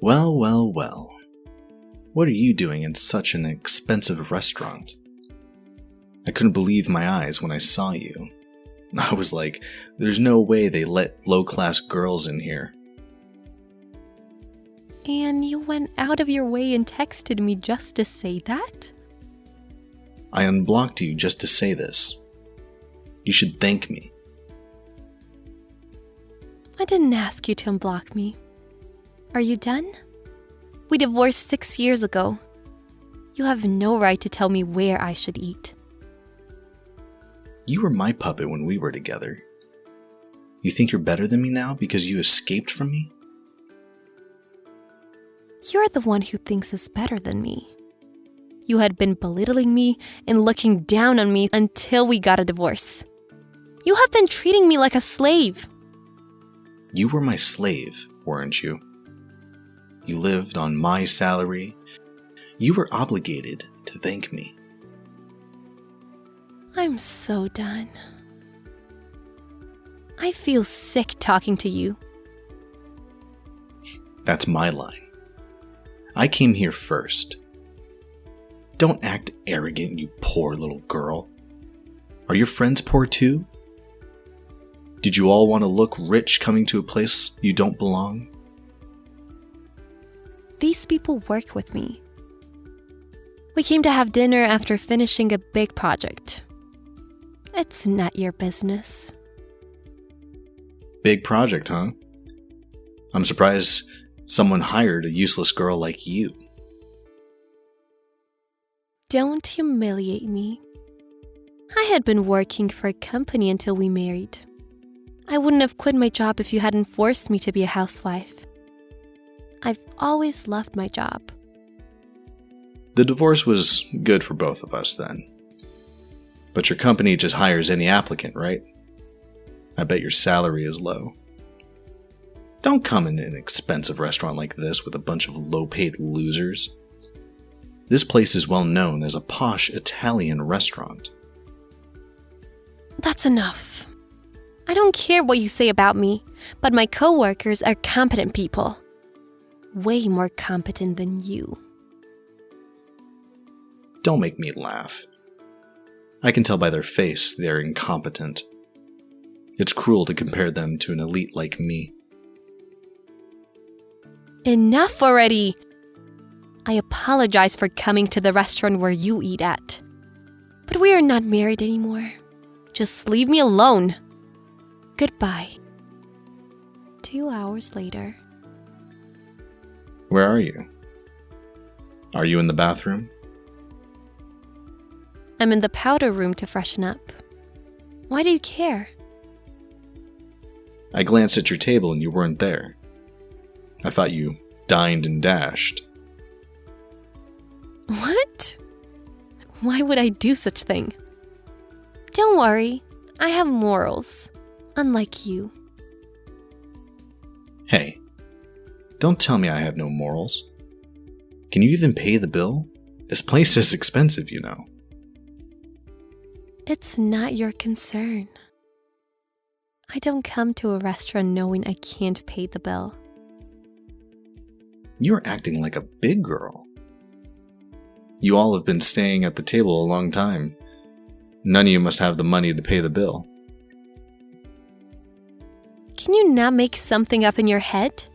Well, well, well. What are you doing in such an expensive restaurant? I couldn't believe my eyes when I saw you. I was like, there's no way they let low-class girls in here. And you went out of your way and texted me just to say that? I unblocked you just to say this. You should thank me. I didn't ask you to unblock me. Are you done? We divorced 6 years ago. You have no right to tell me where I should eat. You were my puppet when we were together. You think you're better than me now because you escaped from me? You're the one who thinks is better than me. You had been belittling me and looking down on me until we got a divorce. You have been treating me like a slave. You were my slave, weren't you? You lived on my salary. You were obligated to thank me. I'm so done. I feel sick talking to you. That's my line. I came here first. Don't act arrogant, you poor little girl. Are your friends poor too? Did you all want to look rich coming to a place you don't belong? These people work with me. We came to have dinner after finishing a big project. It's not your business. Big project, huh? I'm surprised someone hired a useless girl like you. Don't humiliate me. I had been working for a company until we married. I wouldn't have quit my job if you hadn't forced me to be a housewife. I've always loved my job. The divorce was good for both of us then. But your company just hires any applicant, right? I bet your salary is low. Don't come in an expensive restaurant like this with a bunch of low-paid losers. This place is well known as a posh Italian restaurant. That's enough. I don't care what you say about me, but my coworkers are competent people. Way more competent than you. Don't make me laugh. I can tell by their face they're incompetent. It's cruel to compare them to an elite like me. Enough already! I apologize for coming to the restaurant where you eat at. But we are not married anymore. Just leave me alone. Goodbye. 2 hours later. Where are you? Are you in the bathroom? I'm in the powder room to freshen up. Why do you care? I glanced at your table and you weren't there. I thought you dined and dashed. What? Why would I do such thing? Don't worry, I have morals, unlike you. Hey, don't tell me I have no morals. Can you even pay the bill? This place is expensive, you know. It's not your concern. I don't come to a restaurant knowing I can't pay the bill. You're acting like a big girl. You all have been staying at the table a long time. None of you must have the money to pay the bill. Can you not make something up in your head?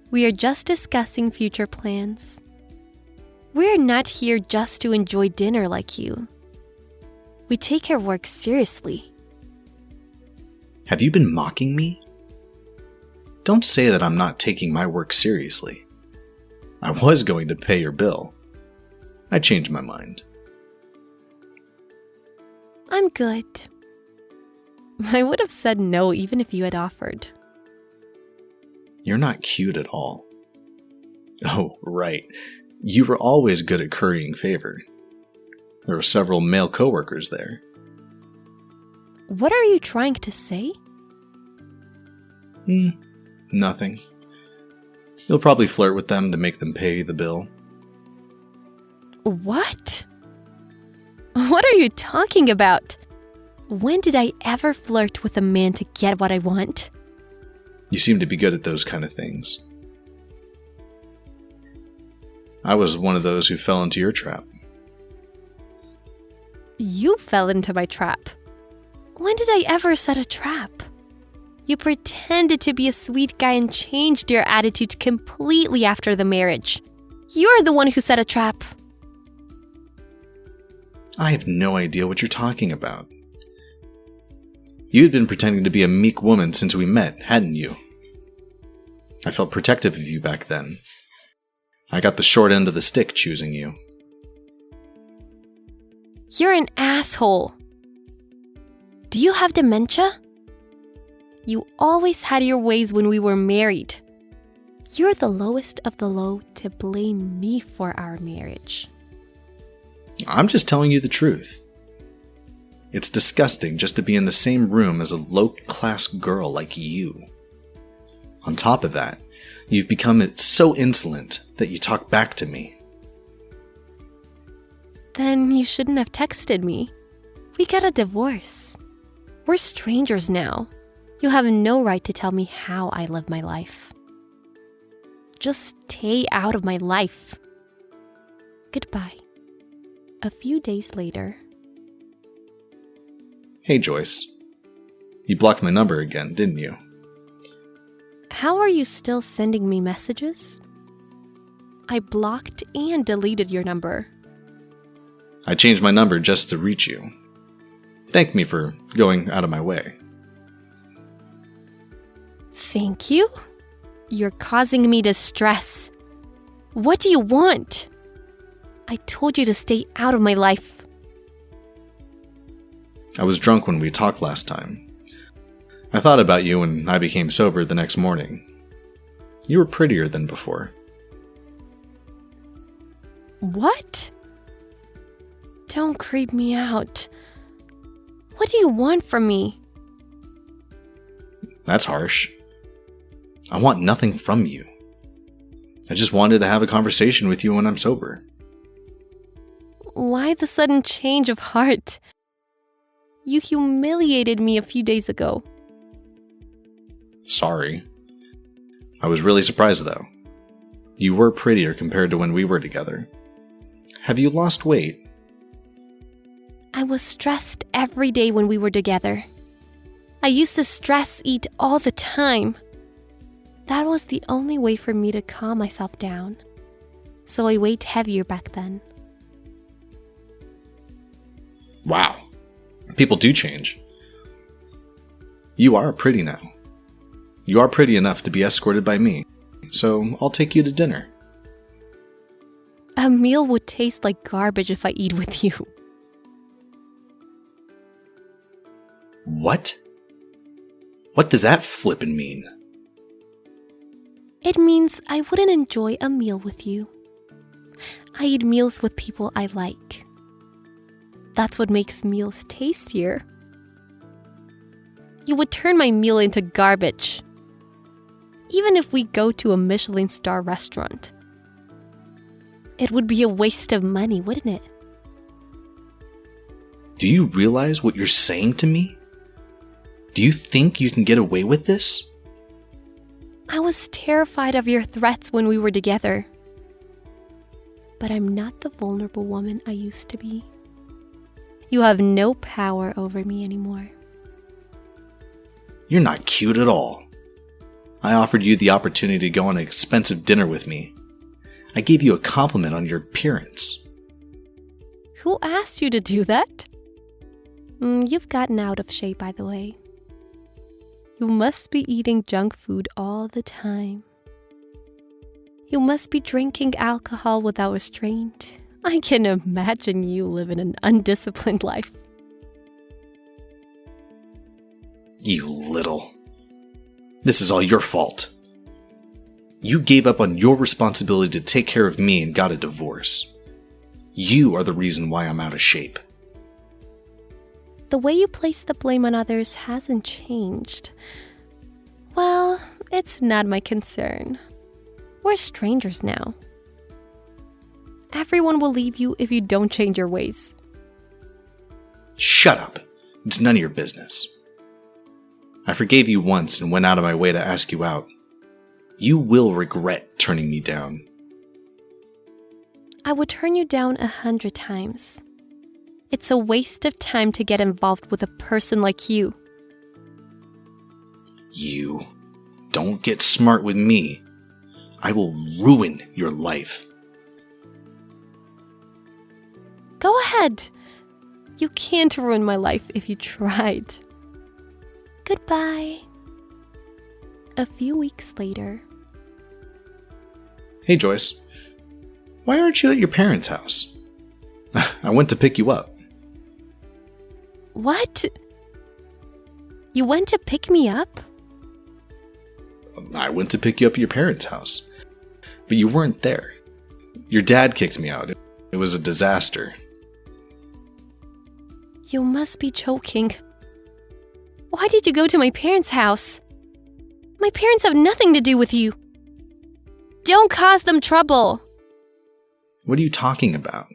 We are just discussing future plans. We're not here just to enjoy dinner like you. We take our work seriously. Have you been mocking me? Don't say that I'm not taking my work seriously. I was going to pay your bill. I changed my mind. I'm good. I would have said no even if you had offered. You're not cute at all. Oh, right. You were always good at currying favor. There were several male coworkers there. What are you trying to say? Nothing. You'll probably flirt with them to make them pay the bill. What? What are you talking about? When did I ever flirt with a man to get what I want? You seem to be good at those kind of things. I was one of those who fell into your trap. You fell into my trap. When did I ever set a trap? You pretended to be a sweet guy and changed your attitude completely after the marriage. You're the one who set a trap. I have no idea what you're talking about. You had been pretending to be a meek woman since we met, hadn't you? I felt protective of you back then. I got the short end of the stick choosing you. You're an asshole. Do you have dementia? You always had your ways when we were married. You're the lowest of the low to blame me for our marriage. I'm just telling you the truth. It's disgusting just to be in the same room as a low-class girl like you. On top of that, you've become so insolent that you talk back to me. Then you shouldn't have texted me. We got a divorce. We're strangers now. You have no right to tell me how I live my life. Just stay out of my life. Goodbye. A few days later. Hey, Joyce. You blocked my number again, didn't you? How are you still sending me messages? I blocked and deleted your number. I changed my number just to reach you. Thank me for going out of my way. Thank you? You're causing me distress. What do you want? I told you to stay out of my life. I was drunk when we talked last time. I thought about you when I became sober the next morning. You were prettier than before. What? Don't creep me out. What do you want from me? That's harsh. I want nothing from you. I just wanted to have a conversation with you when I'm sober. Why the sudden change of heart? You humiliated me a few days ago. Sorry. I was really surprised though. You were prettier compared to when we were together. Have you lost weight? I was stressed every day when we were together. I used to stress eat all the time. That was the only way for me to calm myself down. So I weighed heavier back then. Wow. People do change. You are pretty now. You are pretty enough to be escorted by me, so I'll take you to dinner. A meal would taste like garbage if I eat with you. What? What does that flippin' mean? It means I wouldn't enjoy a meal with you. I eat meals with people I like. That's what makes meals tastier. You would turn my meal into garbage. Even if we go to a Michelin star restaurant. It would be a waste of money, wouldn't it? Do you realize what you're saying to me? Do you think you can get away with this? I was terrified of your threats when we were together. But I'm not the vulnerable woman I used to be. You have no power over me anymore. You're not cute at all. I offered you the opportunity to go on an expensive dinner with me. I gave you a compliment on your appearance. Who asked you to do that? You've gotten out of shape, by the way. You must be eating junk food all the time. You must be drinking alcohol without restraint. I can imagine you living an undisciplined life. You little. This is all your fault. You gave up on your responsibility to take care of me and got a divorce. You are the reason why I'm out of shape. The way you place the blame on others hasn't changed. Well, it's not my concern. We're strangers now. Everyone will leave you if you don't change your ways. Shut up. It's none of your business. I forgave you once and went out of my way to ask you out. You will regret turning me down. I would turn you down 100 times. It's a waste of time to get involved with a person like you. You don't get smart with me. I will ruin your life. Go ahead. You can't ruin my life if you tried. Goodbye. A few weeks later. Hey, Joyce. Why aren't you at your parents' house? I went to pick you up. What? You went to pick me up? I went to pick you up at your parents' house. But you weren't there. Your dad kicked me out. It was a disaster. You must be joking. Why did you go to my parents' house? My parents have nothing to do with you. Don't cause them trouble. What are you talking about?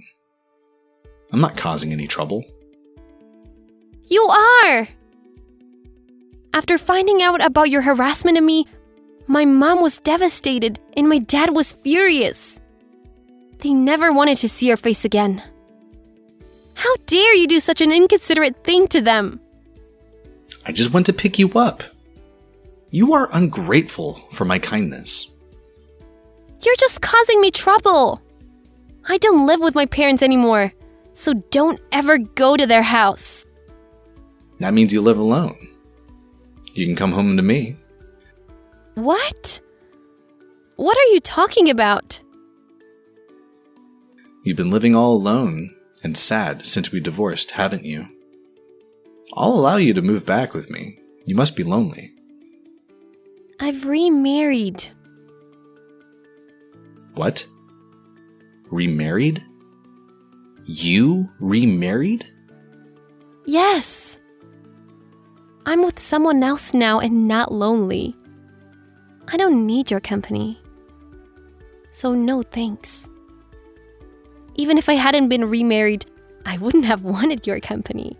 I'm not causing any trouble. You are! After finding out about your harassment of me, my mom was devastated and my dad was furious. They never wanted to see your face again. How dare you do such an inconsiderate thing to them? I just went to pick you up. You are ungrateful for my kindness. You're just causing me trouble. I don't live with my parents anymore, so don't ever go to their house. That means you live alone. You can come home to me. What? What are you talking about? You've been living all alone and sad since we divorced, haven't you? I'll allow you to move back with me. You must be lonely. I've remarried. What? Remarried? You remarried? Yes. I'm with someone else now and not lonely. I don't need your company. So no thanks. Even if I hadn't been remarried, I wouldn't have wanted your company.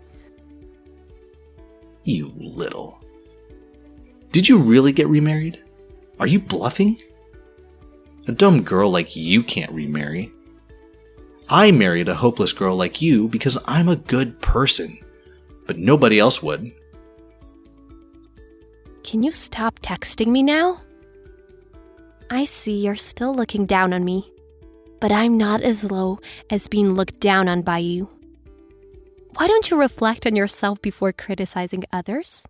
You little. Did you really get remarried? Are you bluffing? A dumb girl like you can't remarry. I married a hopeless girl like you because I'm a good person, but nobody else would. Can you stop texting me now? I see you're still looking down on me, but I'm not as low as being looked down on by you. Why don't you reflect on yourself before criticizing others?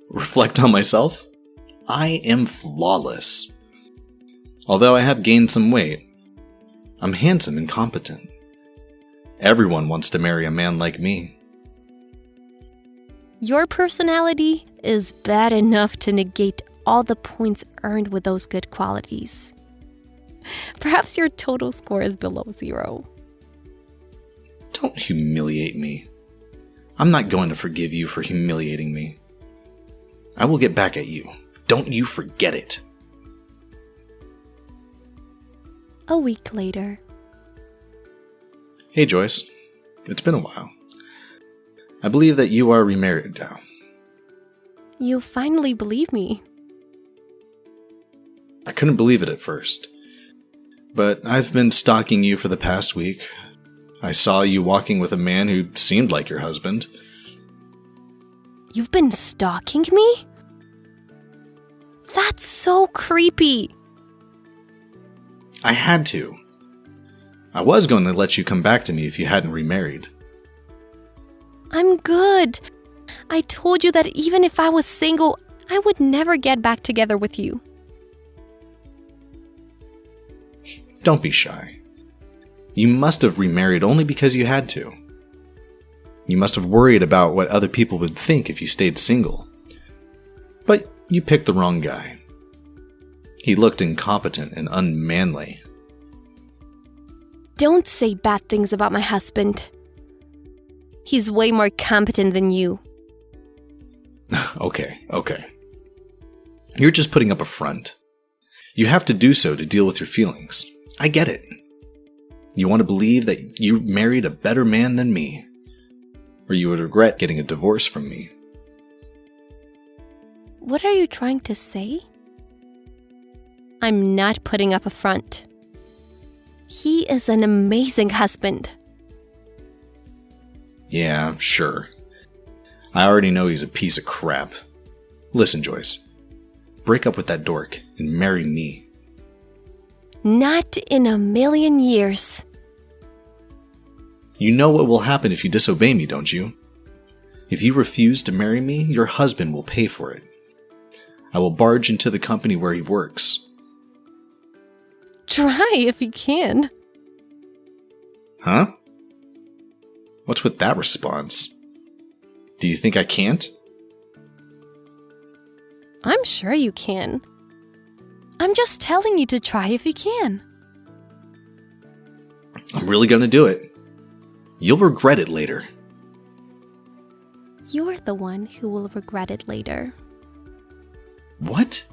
Reflect on myself? I am flawless. Although I have gained some weight, I'm handsome and competent. Everyone wants to marry a man like me. Your personality is bad enough to negate all the points earned with those good qualities. Perhaps your total score is below 0. Don't humiliate me. I'm not going to forgive you for humiliating me. I will get back at you. Don't you forget it. A week later. Hey Joyce, it's been a while. I believe that you are remarried now. You finally believe me. I couldn't believe it at first. But I've been stalking you for the past week. I saw you walking with a man who seemed like your husband. You've been stalking me? That's so creepy. I had to. I was going to let you come back to me if you hadn't remarried. I'm good. I told you that even if I was single, I would never get back together with you. Don't be shy. You must have remarried only because you had to. You must have worried about what other people would think if you stayed single. But you picked the wrong guy. He looked incompetent and unmanly. Don't say bad things about my husband. He's way more competent than you. Okay. You're just putting up a front. You have to do so to deal with your feelings. I get it. You want to believe that you married a better man than me, or you would regret getting a divorce from me. What are you trying to say? I'm not putting up a front. He is an amazing husband. Yeah, sure. I already know he's a piece of crap. Listen, Joyce. Break up with that dork and marry me. Not in a million years. You know what will happen if you disobey me, don't you? If you refuse to marry me, your husband will pay for it. I will barge into the company where he works. Try if you can. Huh? What's with that response? Do you think I can't? I'm sure you can. I'm just telling you to try if you can. I'm really gonna do it. You'll regret it later. You're the one who will regret it later. What?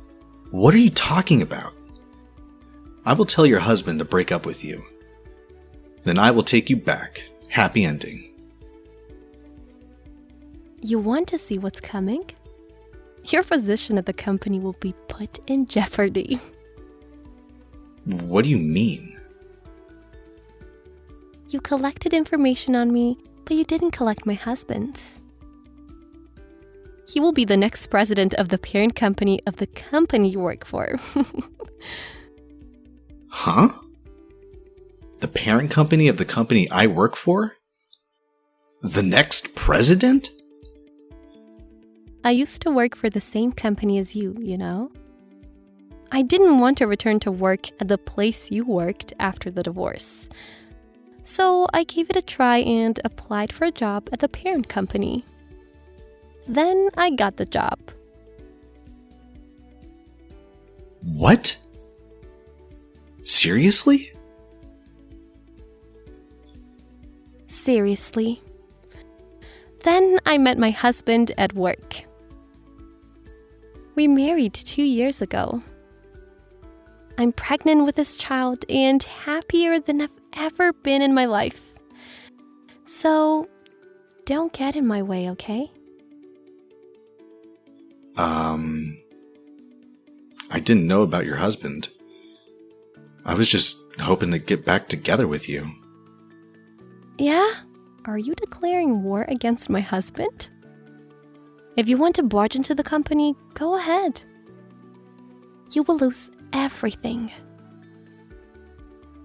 What are you talking about? I will tell your husband to break up with you. Then I will take you back. Happy ending. You want to see what's coming? Your position at the company will be put in jeopardy. What do you mean? You collected information on me, but you didn't collect my husband's. He will be the next president of the parent company of the company you work for. Huh? The parent company of the company I work for? The next president? I used to work for the same company as you know? I didn't want to return to work at the place you worked after the divorce. So I gave it a try and applied for a job at the parent company. Then I got the job. What? Seriously? Seriously. Then I met my husband at work. We married 2 years ago. I'm pregnant with this child and happier than I've ever been in my life. So, don't get in my way, okay? I didn't know about your husband. I was just hoping to get back together with you. Yeah? Are you declaring war against my husband? If you want to barge into the company, go ahead. You will lose everything.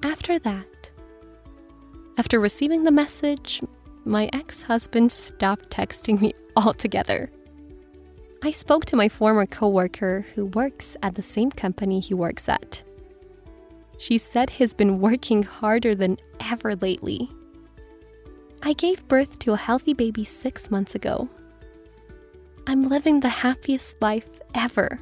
After that, after receiving the message, my ex-husband stopped texting me altogether. I spoke to my former coworker who works at the same company he works at. She said he's been working harder than ever lately. I gave birth to a healthy baby 6 months ago. I'm living the happiest life ever.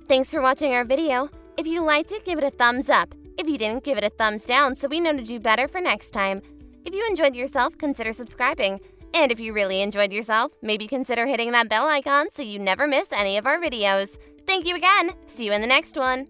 Thanks for watching our video. If you liked it, give it a thumbs up. If you didn't, give it a thumbs down so we know to do better for next time. If you enjoyed yourself, consider subscribing. And if you really enjoyed yourself, maybe consider hitting that bell icon so you never miss any of our videos. Thank you again. See you in the next one.